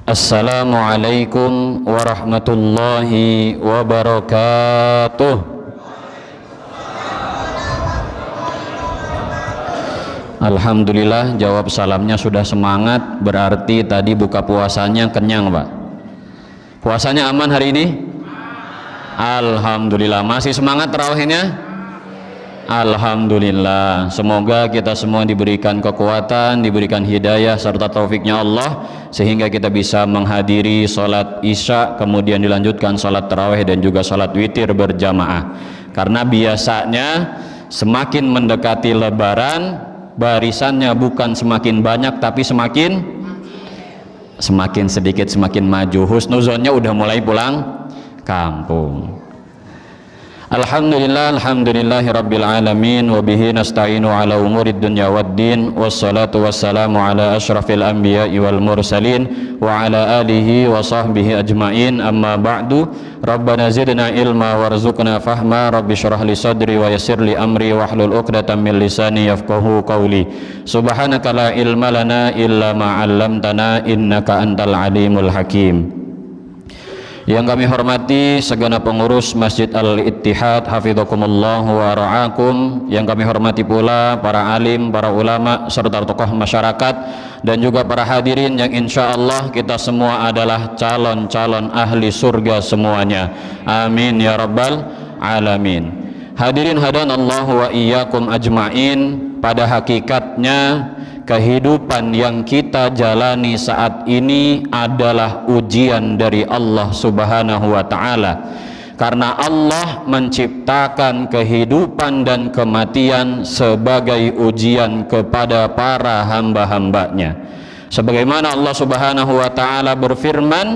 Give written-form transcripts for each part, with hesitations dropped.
Assalamualaikum warahmatullahi wabarakatuh. Alhamdulillah, jawab salamnya sudah semangat, berarti tadi buka puasanya kenyang, Pak. Puasanya aman hari ini? Alhamdulillah. Masih semangat tarawihnya? Alhamdulillah. Semoga kita semua diberikan kekuatan, diberikan hidayah serta taufiknya Allah, sehingga kita bisa menghadiri sholat isya, kemudian dilanjutkan sholat tarawih dan juga sholat witir berjamaah. Karena biasanya semakin mendekati lebaran, barisannya bukan semakin banyak tapi semakin sedikit, semakin maju. Husnuzonnya udah mulai pulang kampung. Alhamdulillah, alhamdulillahi rabbil alamin, wa bihi nasta'inu ala umurid dunya waddin, wassalatu wassalamu ala ashrafil anbiya'i wal mursalin wa ala alihi wa sahbihi ajma'in, amma ba'du. Rabbana zidna ilma warzuqna fahma, rabbi syrah li sadri wa yassir li amri wahlul 'uqdatam min lisani yafqahu qawli. Subhanaka la ilma lana illa ma 'allamtana innaka antal alimul hakim. Yang kami hormati segenap pengurus Masjid Al-Ittihad, hafidhakumullah wa ra'akum. Yang kami hormati pula para alim, para ulama, serta tokoh masyarakat, dan juga para hadirin yang insya Allah kita semua adalah calon-calon ahli surga semuanya. Amin ya rabbal alamin. Hadirin hadanallahu wa iyyakum ajma'in. Pada hakikatnya kehidupan yang kita jalani saat ini adalah ujian dari Allah Subhanahu wa ta'ala, karena Allah menciptakan kehidupan dan kematian sebagai ujian kepada para hamba-hambanya. Sebagaimana Allah Subhanahu wa ta'ala berfirman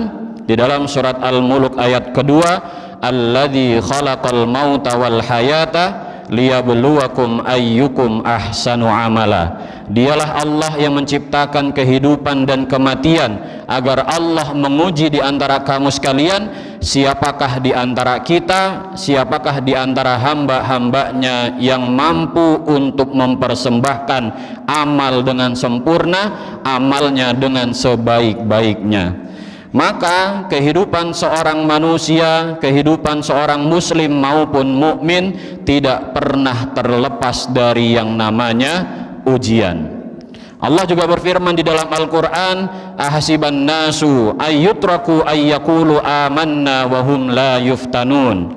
di dalam surat Al-Mulk ayat kedua, alladzi khalaqal mauta wal hayata liyabluwakum ayyukum ahsanu amala. Dialah Allah yang menciptakan kehidupan dan kematian agar Allah menguji di antara kamu sekalian, siapakah di antara kita, siapakah di antara hamba-hambanya yang mampu untuk mempersembahkan amal dengan sempurna, amalnya dengan sebaik-baiknya. Maka kehidupan seorang manusia, kehidupan seorang muslim maupun mukmin tidak pernah terlepas dari yang namanya ujian. Allah juga berfirman di dalam Al-Quran, ahasiban nasu ayyutraku ayyakulu amanna wahum la yuftanun.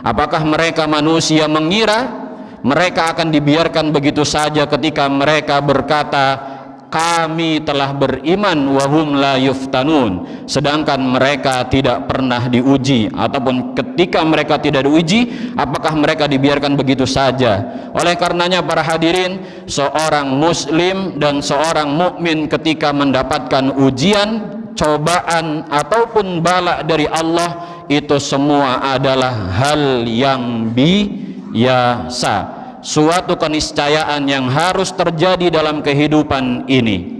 Apakah mereka manusia mengira mereka akan dibiarkan begitu saja ketika mereka berkata kami telah beriman wahum la yuftanun, sedangkan mereka tidak pernah diuji? Ataupun ketika mereka tidak diuji, apakah mereka dibiarkan begitu saja? Oleh karenanya para hadirin, seorang muslim dan seorang mukmin ketika mendapatkan ujian, cobaan ataupun bala dari Allah, itu semua adalah hal yang biasa, suatu keniscayaan yang harus terjadi dalam kehidupan ini.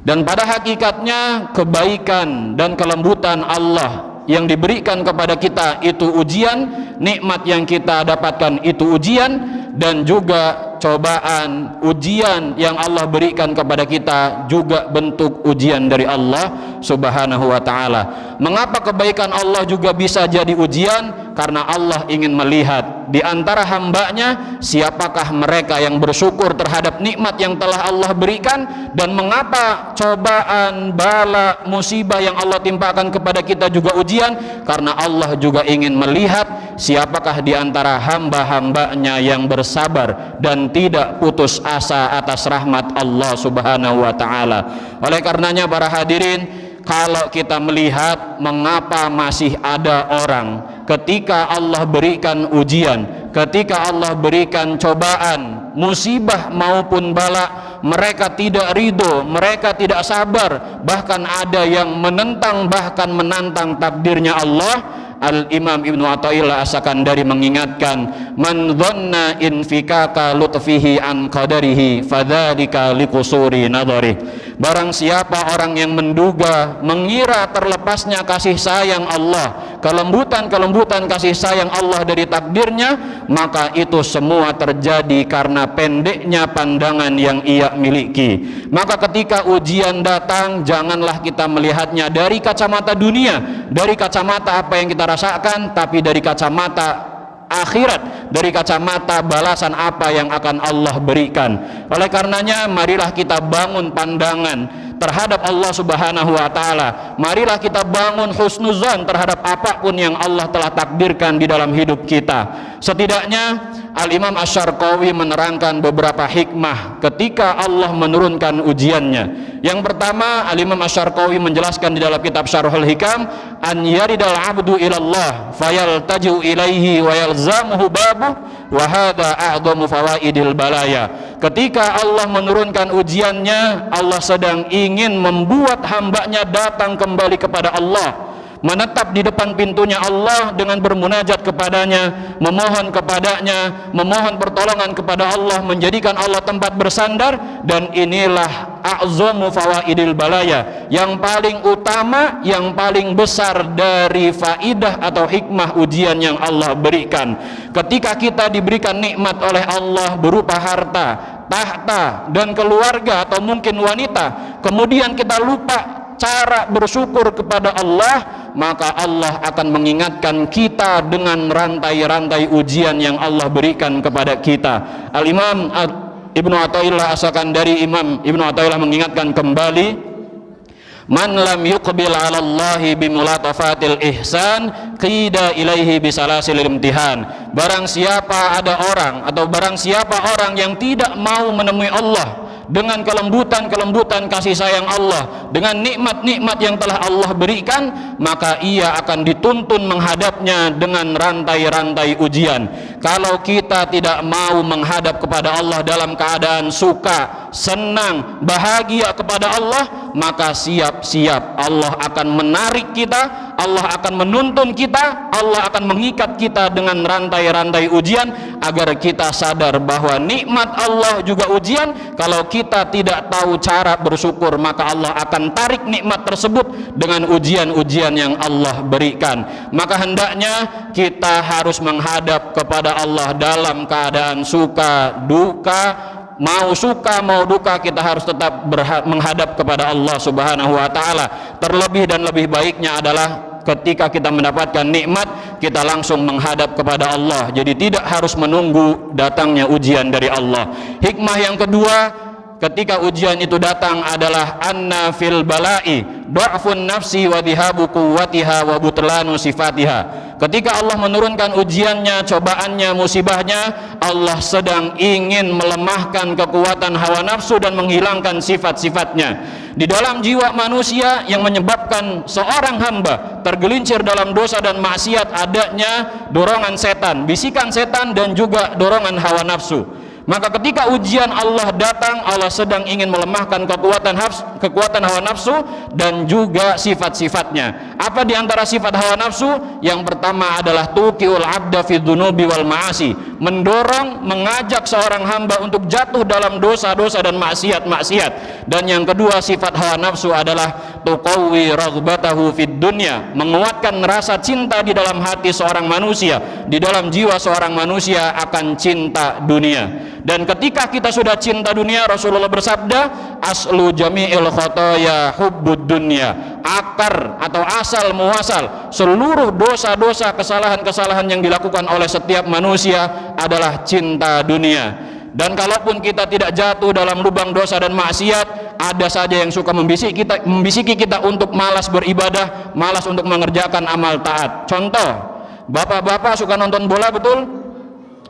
Dan pada hakikatnya kebaikan dan kelembutan Allah yang diberikan kepada kita itu ujian, nikmat yang kita dapatkan itu ujian, dan juga cobaan, ujian yang Allah berikan kepada kita juga bentuk ujian dari Allah Subhanahu wa ta'ala. Mengapa kebaikan Allah juga bisa jadi ujian? Karena Allah ingin melihat di antara hambanya siapakah mereka yang bersyukur terhadap nikmat yang telah Allah berikan. Dan mengapa cobaan, bala, musibah yang Allah timpakan kepada kita juga ujian? Karena Allah juga ingin melihat siapakah di antara hamba-hambanya yang bersabar dan tidak putus asa atas rahmat Allah Subhanahu wa ta'ala. Oleh karenanya para hadirin, kalau kita melihat mengapa masih ada orang ketika Allah berikan ujian, ketika Allah berikan cobaan, musibah maupun bala, mereka tidak ridho, mereka tidak sabar, bahkan ada yang menentang, bahkan menantang takdirnya Allah. Al-Imam Ibnu Athaillah As-Sakandari mengingatkan, man dhanna infikaka lutfihi an qadarihi fadzalika liqusuri nadharih. Barang siapa orang yang menduga, mengira terlepasnya kasih sayang Allah, kelembutan kasih sayang Allah dari takdirnya, maka itu semua terjadi karena pendeknya pandangan yang ia miliki. Maka ketika ujian datang, janganlah kita melihatnya dari kacamata dunia, dari kacamata apa yang kita rasakan, tapi dari kacamata akhirat, dari kacamata balasan apa yang akan Allah berikan. Oleh karenanya, marilah kita bangun pandangan terhadap Allah Subhanahu wa taala. Marilah kita bangun husnuzan terhadap apapun yang Allah telah takdirkan di dalam hidup kita. Setidaknya Al-Imam Asy-Syarqawi menerangkan beberapa hikmah ketika Allah menurunkan ujiannya. Yang pertama, Al-Imam Asy-Syarqawi menjelaskan di dalam kitab Syarhul Hikam, an yaridal abdu ilallah fayaltaju ilaihi wa yalzamuhu babuh wa hadza a'dhamu fawaidil balaya. Ketika Allah menurunkan ujiannya, Allah sedang ingin membuat hambanya datang kembali kepada Allah, menetap di depan pintunya Allah dengan bermunajat kepadanya, memohon kepadanya, memohon pertolongan kepada Allah, menjadikan Allah tempat bersandar. Dan inilah a'zamu fawaidil balaya, yang paling utama, yang paling besar dari faidah atau hikmah ujian yang Allah berikan. Ketika kita diberikan nikmat oleh Allah berupa harta, tahta, dan keluarga, atau mungkin wanita, kemudian kita lupa cara bersyukur kepada Allah, maka Allah akan mengingatkan kita dengan rantai-rantai ujian yang Allah berikan kepada kita. Al-Imam Ibnu Athaillah As-Sakandari, Imam Ibnu Athaillah mengingatkan kembali, man lam yuqbil 'ala Allahi bimulatafatil ihsan qida ilaihi bisalasil imtihan. Barang siapa ada orang, atau barang siapa orang yang tidak mau menemui Allah dengan kelembutan kasih sayang Allah, dengan nikmat-nikmat yang telah Allah berikan, maka ia akan dituntun menghadapnya dengan rantai-rantai ujian. Kalau kita tidak mau menghadap kepada Allah dalam keadaan suka, senang, bahagia kepada Allah, maka siap-siap Allah akan menarik kita, Allah akan menuntun kita, Allah akan mengikat kita dengan rantai-rantai ujian, agar kita sadar bahwa nikmat Allah juga ujian. Kalau kita tidak tahu cara bersyukur, maka Allah akan tarik nikmat tersebut dengan ujian-ujian yang Allah berikan. Maka hendaknya kita harus menghadap kepada Allah dalam keadaan suka, duka. Mau suka mau duka, kita harus tetap menghadap kepada Allah Subhanahu wa taala. Terlebih dan lebih baiknya adalah ketika kita mendapatkan nikmat, kita langsung menghadap kepada Allah. Jadi tidak harus menunggu datangnya ujian dari Allah. Hikmah yang kedua, ketika ujian itu datang adalah anna fil bala'i du'afun nafsi wa dhihabu quwwatiha wa butlanu sifatiha. Ketika Allah menurunkan ujiannya, cobaannya, musibahnya, Allah sedang ingin melemahkan kekuatan hawa nafsu dan menghilangkan sifat-sifatnya di dalam jiwa manusia, yang menyebabkan seorang hamba tergelincir dalam dosa dan maksiat. Adanya dorongan setan, bisikan setan, dan juga dorongan hawa nafsu. Maka ketika ujian Allah datang, Allah sedang ingin melemahkan kekuatan hawa nafsu dan juga sifat-sifatnya. Apa di antara sifat hawa nafsu? Yang pertama adalah tuqiul abda fi dzunubi wal ma'asi, mendorong, mengajak seorang hamba untuk jatuh dalam dosa-dosa dan maksiat-maksiat. Dan yang kedua, sifat hawa nafsu adalah tuqawwi raghbatahu fid dunya, menguatkan rasa cinta di dalam hati seorang manusia, di dalam jiwa seorang manusia akan cinta dunia. Dan ketika kita sudah cinta dunia, Rasulullah bersabda, aslu jami'il khotoya hubbud dunya, akar atau asal muasal seluruh dosa-dosa, kesalahan-kesalahan yang dilakukan oleh setiap manusia adalah cinta dunia. Dan kalaupun kita tidak jatuh dalam lubang dosa dan maksiat, ada saja yang suka membisiki kita untuk malas beribadah, malas untuk mengerjakan amal taat. Contoh, bapak-bapak suka nonton bola, betul?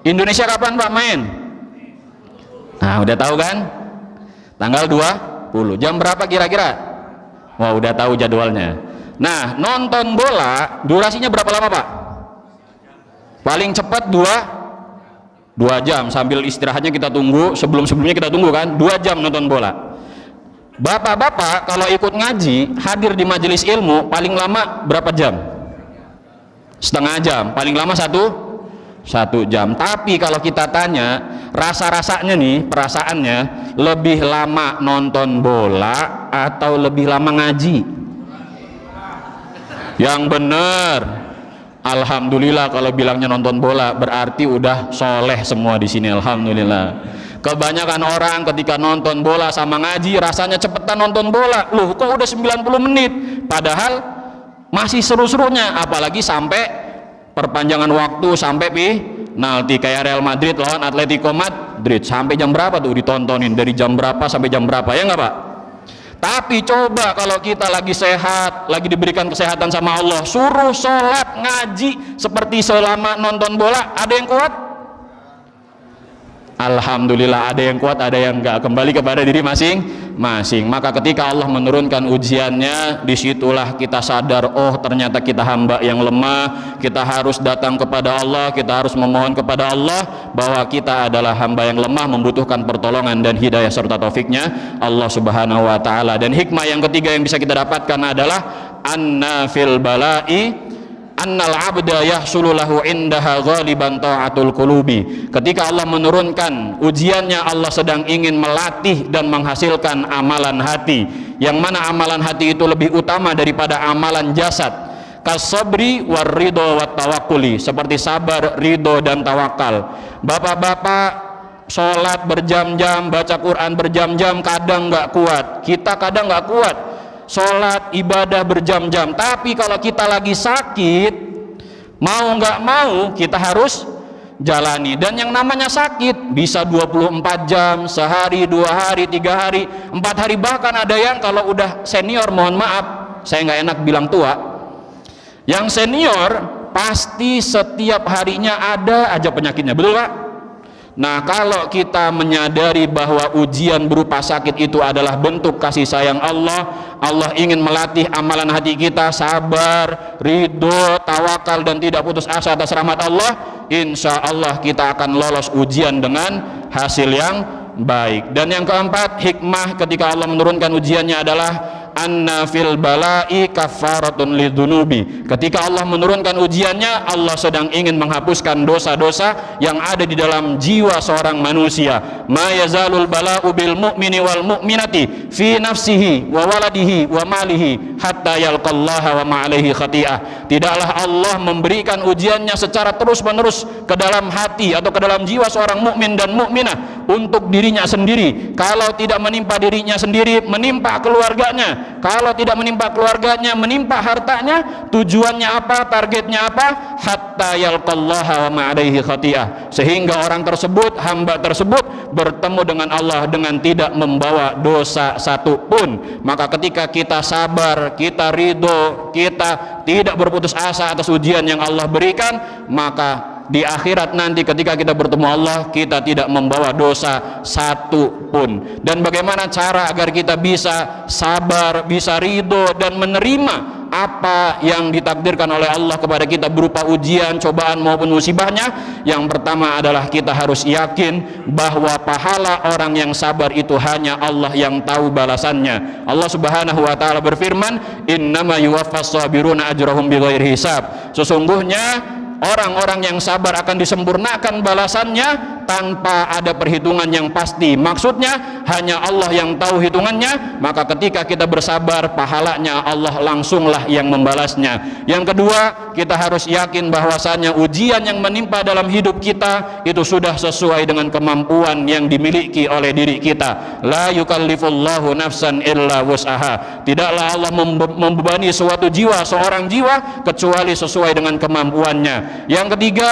Indonesia kapan Pak main? Nah, udah tahu kan? Tanggal 20. Jam berapa kira-kira? Wah, udah tahu jadwalnya. Nah, nonton bola durasinya berapa lama Pak? Paling cepat 2 jam, sambil istirahatnya kita tunggu, sebelumnya kita tunggu kan, 2 jam nonton bola. Bapak-bapak kalau ikut ngaji, hadir di majelis ilmu, paling lama berapa jam? Setengah jam, paling lama 1 1 jam. Tapi kalau kita tanya rasa-rasanya nih, perasaannya lebih lama nonton bola atau lebih lama ngaji? Yang bener, alhamdulillah. Kalau bilangnya nonton bola berarti udah soleh semua di sini, alhamdulillah. Kebanyakan orang ketika nonton bola sama ngaji rasanya cepetan nonton bola. Loh, kok udah 90 menit? Padahal masih seru-serunya, apalagi sampai perpanjangan waktu, sampai penalti kayak Real Madrid lawan Atletico Madrid. Sampai jam berapa tuh ditontonin? Dari jam berapa sampai jam berapa, ya nggak Pak? Tapi coba kalau kita lagi sehat, lagi diberikan kesehatan sama Allah, suruh sholat ngaji seperti selama nonton bola, ada yang kuat? Alhamdulillah ada yang kuat, ada yang enggak. Kembali kepada diri masing-masing. Maka ketika Allah menurunkan ujiannya, disitulah kita sadar, oh ternyata kita hamba yang lemah. Kita harus datang kepada Allah, kita harus memohon kepada Allah bahwa kita adalah hamba yang lemah, membutuhkan pertolongan dan hidayah serta taufiknya Allah subhanahu wa ta'ala. Dan hikmah yang ketiga yang bisa kita dapatkan adalah anna fil bala'i annal abda yahsulu lahu indaha ghaliban ta'atul qulubi. Ketika Allah menurunkan ujiannya, Allah sedang ingin melatih dan menghasilkan amalan hati, yang mana amalan hati itu lebih utama daripada amalan jasad. Kasabri war ridho wat tawakkuli, seperti sabar, ridho dan tawakal. Bapak-bapak sholat berjam-jam, baca Quran berjam-jam, kadang nggak kuat. Kita kadang nggak kuat sholat ibadah berjam-jam, tapi kalau kita lagi sakit, mau nggak mau kita harus jalani. Dan yang namanya sakit bisa 24 jam, sehari, 2 hari, 3 hari, 4 hari, bahkan ada yang kalau udah senior, mohon maaf saya nggak enak bilang tua, yang senior pasti setiap harinya ada aja penyakitnya, betul Pak? Nah, kalau kita menyadari bahwa ujian berupa sakit itu adalah bentuk kasih sayang Allah, Allah ingin melatih amalan hati kita, sabar, ridho, tawakal dan tidak putus asa atas rahmat Allah, insya Allah kita akan lolos ujian dengan hasil yang baik. Dan yang keempat, hikmah ketika Allah menurunkan ujiannya adalah anna fil bala'i kafaratun lidzunubi. Ketika Allah menurunkan ujiannya, Allah sedang ingin menghapuskan dosa-dosa yang ada di dalam jiwa seorang manusia. Ma yazalul bala'u bil mu'mini wal mu'minati fi nafsihi wa waladihi wa malihi hatta yalqallaha wa ma'alaihi khati'ah. Tidaklah Allah memberikan ujiannya secara terus-menerus ke dalam hati atau ke dalam jiwa seorang mukmin dan mukminah untuk dirinya sendiri. Kalau tidak menimpa dirinya sendiri, menimpa keluarganya. Kalau tidak menimpa keluarganya, menimpa hartanya. Tujuannya apa? Targetnya apa? Hatta yalqallaha wa ma'alaihi khati'ah, sehingga orang tersebut, hamba tersebut bertemu dengan Allah dengan tidak membawa dosa satu pun. Maka ketika kita sabar, kita ridho, kita tidak berputus asa atas ujian yang Allah berikan, maka di akhirat nanti ketika kita bertemu Allah, kita tidak membawa dosa satu pun. Dan bagaimana cara agar kita bisa sabar, bisa ridho dan menerima apa yang ditakdirkan oleh Allah kepada kita berupa ujian, cobaan maupun musibahnya? Yang pertama adalah kita harus yakin bahwa pahala orang yang sabar itu hanya Allah yang tahu balasannya. Allah subhanahu wa ta'ala berfirman, innama yuwaffas sabiruna ajrahum bighairi hisab. Sesungguhnya orang-orang yang sabar akan disempurnakan balasannya tanpa ada perhitungan yang pasti. Maksudnya hanya Allah yang tahu hitungannya. Maka ketika kita bersabar, pahalanya Allah langsunglah yang membalasnya. Yang kedua, kita harus yakin bahwasanya ujian yang menimpa dalam hidup kita itu sudah sesuai dengan kemampuan yang dimiliki oleh diri kita. La yukallifullahu nafsan illa wus'aha. Tidaklah Allah membebani suatu jiwa, seorang jiwa, kecuali sesuai dengan kemampuannya. Yang ketiga,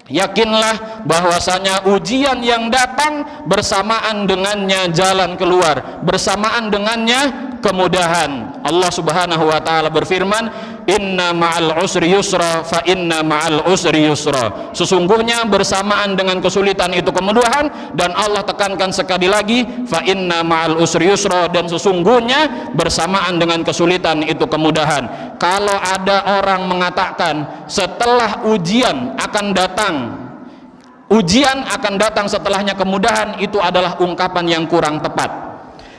yakinlah bahwasanya ujian yang datang bersamaan dengannya jalan keluar, bersamaan dengannya kemudahan. Allah subhanahu wa ta'ala berfirman, inna ma'al usri yusra fa inna ma'al usri yusra. Sesungguhnya bersamaan dengan kesulitan itu kemudahan. Dan Allah tekankan sekali lagi, fa inna ma'al usri yusra, dan sesungguhnya bersamaan dengan kesulitan itu kemudahan. Kalau ada orang mengatakan setelah ujian akan datang, ujian akan datang setelahnya kemudahan, itu adalah ungkapan yang kurang tepat.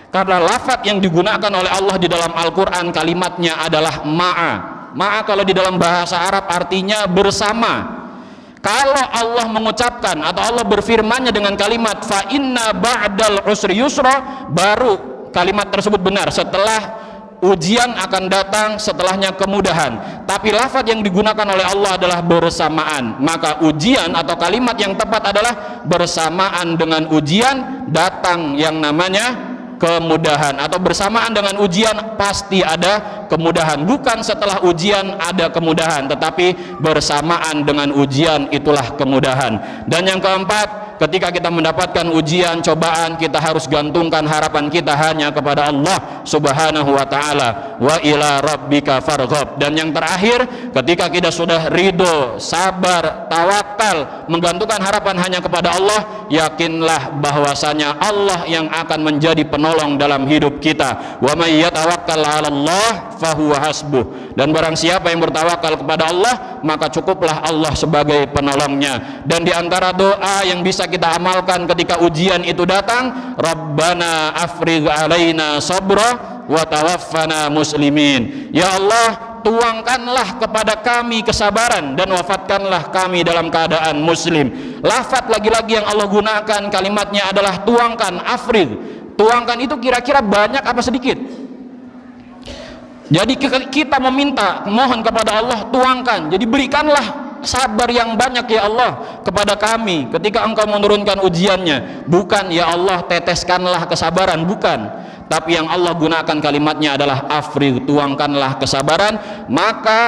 Karena lafaz yang digunakan oleh Allah di dalam Al-Quran, kalimatnya adalah ma'a. Ma'a kalau di dalam bahasa Arab artinya bersama. Kalau Allah mengucapkan atau Allah berfirmannya dengan kalimat fa inna ba'dal usri yusra, baru kalimat tersebut benar. Setelah ujian akan datang, setelahnya kemudahan. Tapi lafaz yang digunakan oleh Allah adalah bersamaan. Maka ujian atau kalimat yang tepat adalah bersamaan dengan ujian datang yang namanya kemudahan, atau bersamaan dengan ujian pasti ada kemudahan. Bukan setelah ujian ada kemudahan, tetapi bersamaan dengan ujian itulah kemudahan. Dan yang keempat, ketika kita mendapatkan ujian, cobaan, kita harus gantungkan harapan kita hanya kepada Allah Subhanahu wa ta'ala. Wa ila rabbika farghab. Dan yang terakhir, ketika kita sudah ridho, sabar, tawakal, menggantungkan harapan hanya kepada Allah, yakinlah bahwasanya Allah yang akan menjadi penolong dalam hidup kita. Wa may yatawakkal 'ala Allah fahuwa hasbuh. Dan barang siapa yang bertawakal kepada Allah, maka cukuplah Allah sebagai penolongnya. Dan di antara doa yang bisa kita amalkan ketika ujian itu datang, Rabbana afrigh alaina sabra wa tawaffana muslimin. Ya Allah, tuangkanlah kepada kami kesabaran dan wafatkanlah kami dalam keadaan muslim. Lafaz lagi-lagi yang Allah gunakan kalimatnya adalah tuangkan, afrigh. Tuangkan itu kira-kira banyak apa sedikit? Jadi kita meminta, mohon kepada Allah, tuangkan. Jadi berikanlah sabar yang banyak ya Allah kepada kami ketika Engkau menurunkan ujiannya. Bukan ya Allah teteskanlah kesabaran, bukan. Tapi yang Allah gunakan kalimatnya adalah afrigh, tuangkanlah kesabaran. Maka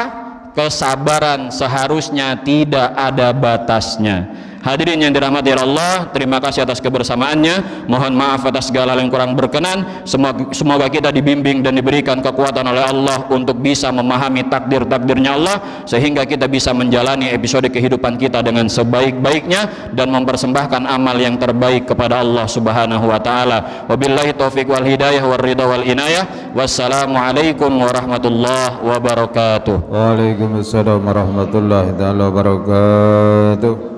kesabaran seharusnya tidak ada batasnya. Hadirin yang dirahmati Allah, terima kasih atas kebersamaannya. Mohon maaf atas segala yang kurang berkenan. Semoga kita dibimbing dan diberikan kekuatan oleh Allah untuk bisa memahami takdir-takdirnya Allah, sehingga kita bisa menjalani episode kehidupan kita dengan sebaik-baiknya dan mempersembahkan amal yang terbaik kepada Allah Subhanahu wa ta'ala. Wabillahi taufiq wal hidayah wal ridha wal inayah. Wassalamualaikum warahmatullahi wabarakatuh. Waalaikumsalam warahmatullahi wabarakatuh.